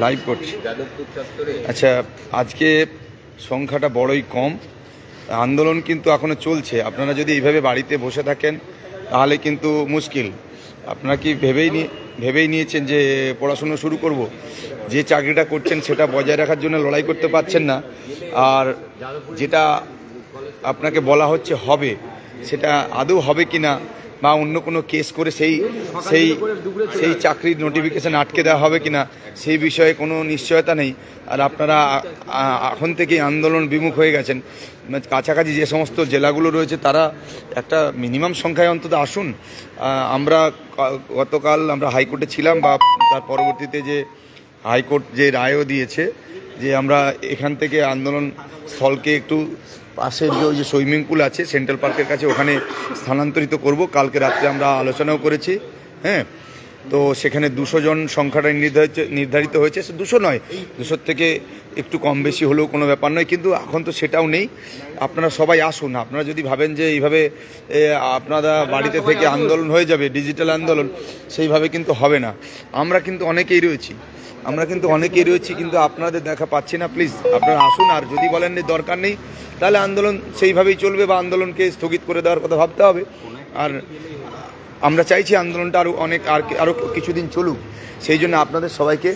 Live করছি। আচ্ছা, আজকে সংখ্যাটা বড়ই কম, আন্দোলন কিন্তু এখনো চলছে। আপনারা যদি এইভাবে বাড়িতে বসে থাকেন তাহলে কিন্তু মুশকিল। আপনারা কি ভেবেই নিয়েছেন যে পড়াশুনো শুরু করব? যে চাকরিটা করছেন সেটা বজায় রাখার জন্য লড়াই করতে পারছেন না, আর যেটা আপনাকে বলা হচ্ছে হবে সেটা আদৌ হবে কি না, বা অন্য কোনো কেস করে সেই সেই সেই চাকরির নোটিফিকেশান আটকে দেওয়া হবে কি না, সেই বিষয়ে কোনো নিশ্চয়তা নেই। আর আপনারা এখন থেকেই আন্দোলন বিমুখ হয়ে গেছেন। কাছাকাছি যে সমস্ত জেলাগুলো রয়েছে তারা একটা মিনিমাম সংখ্যায় অন্তত আসুন। আমরা গতকাল আমরা হাইকোর্টে ছিলাম, বা তার পরবর্তীতে যে হাইকোর্ট যে রায়ও দিয়েছে যে আমরা এখান থেকে আন্দোলন স্থলকে একটু পাশের যে সুইমিং পুল আছে সেন্ট্রাল পার্কের কাছে ওখানে স্থানান্তরিত করব। কালকে রাত্রে আমরা আলোচনাও করেছি। হ্যাঁ, তো সেখানে 200 জন সংখ্যাটা নির্ধারিত হয়েছে। 200 নয়, 200 থেকে একটু কম বেশি হলেও কোনো ব্যাপার নয়, কিন্তু এখন তো সেটাও নেই। আপনারা সবাই আসুন। আপনারা যদি ভাবেন যে এইভাবে আপনারা বাড়িতে থেকে আন্দোলন হয়ে যাবে, ডিজিটাল আন্দোলন, সেইভাবে কিন্তু হবে না। আমরা কিন্তু অনেকেই রয়েছি, কিন্তু আপনাদের দেখা পাচ্ছি না। প্লিজ আপনারা আসুন। আর যদি বলেন যে দরকার নেই, তাহলে আন্দোলন সেইভাবেই চলবে, বা আন্দোলনকে স্থগিত করে দেওয়ার কথা ভাবতে হবে। আর আমরা চাইছি আন্দোলনটা আরও কিছুদিন চলুক। সেই জন্য আপনাদের সবাইকে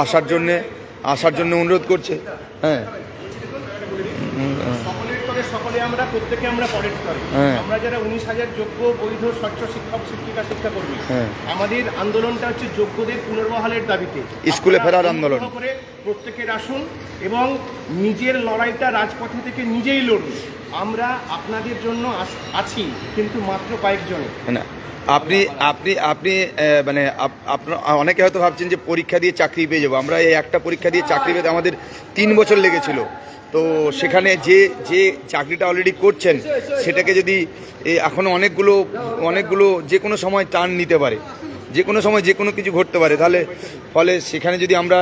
আসার জন্য অনুরোধ করছে। হ্যাঁ, সকলে আমরা প্রত্যেকে আমরা পরেড করি। আমরা যারা 19,000 যোগ্য বৈধ স্বচ্ছ শিক্ষক শিক্ষা কর্মী, আমাদের আন্দোলনটা হচ্ছে যোগ্যদের পুনর্বহালের দাবিতে স্কুলে ফেরার আন্দোলন করে প্রত্যেকের আসুন এবং নিজের লড়াইটা রাজপথে থেকে নিজেই লড়ুন। আমরা আপনাদের জন্য আছি, কিন্তু মাত্র কয়েকজন। না, আপনি আপনি আপনি মানে আপনার অনেকে হয়তো ভাবছেন যে পরীক্ষা দিয়ে চাকরি পেয়ে যাবো। আমরা এই একটা পরীক্ষা দিয়ে চাকরি পেতে আমাদের 3 বছর লেগেছিল। তো সেখানে যে চাকরিটা অলরেডি করছেন সেটাকে যদি এখনও অনেকগুলো যে কোনো সময় টার্ন নিতে পারে, যে কোনো সময় যে কোনো কিছু ঘটতে পারে, ফলে সেখানে যদি আমরা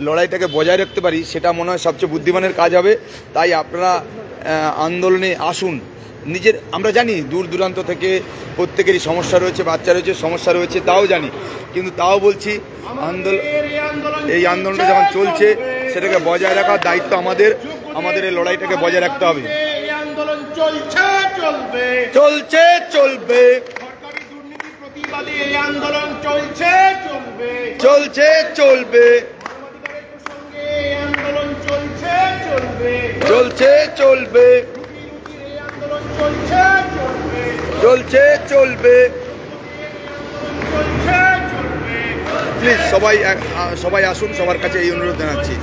লড়াইটাকে বজায় রাখতে পারি সেটা মনে হয় সবচেয়ে বুদ্ধিমানের কাজ হবে। তাই আপনারা আন্দোলনে আসুন। আমরা জানি দূর দূরান্ত থেকে প্রত্যেকেরই সমস্যা রয়েছে, বাচ্চা রয়েছে, সমস্যা রয়েছে, তাও জানি, কিন্তু তাও বলছি এই আন্দোলনটা যখন চলছে সেটাকে বজায় রাখার দায়িত্ব আমাদের এই লড়াইটাকে বজায় রাখতে হবে। চলছে চলবে আন্দোলন চলছে চলবে প্লিজ সবাই আসুন। সবার কাছে এই অনুরোধ জানাচ্ছি।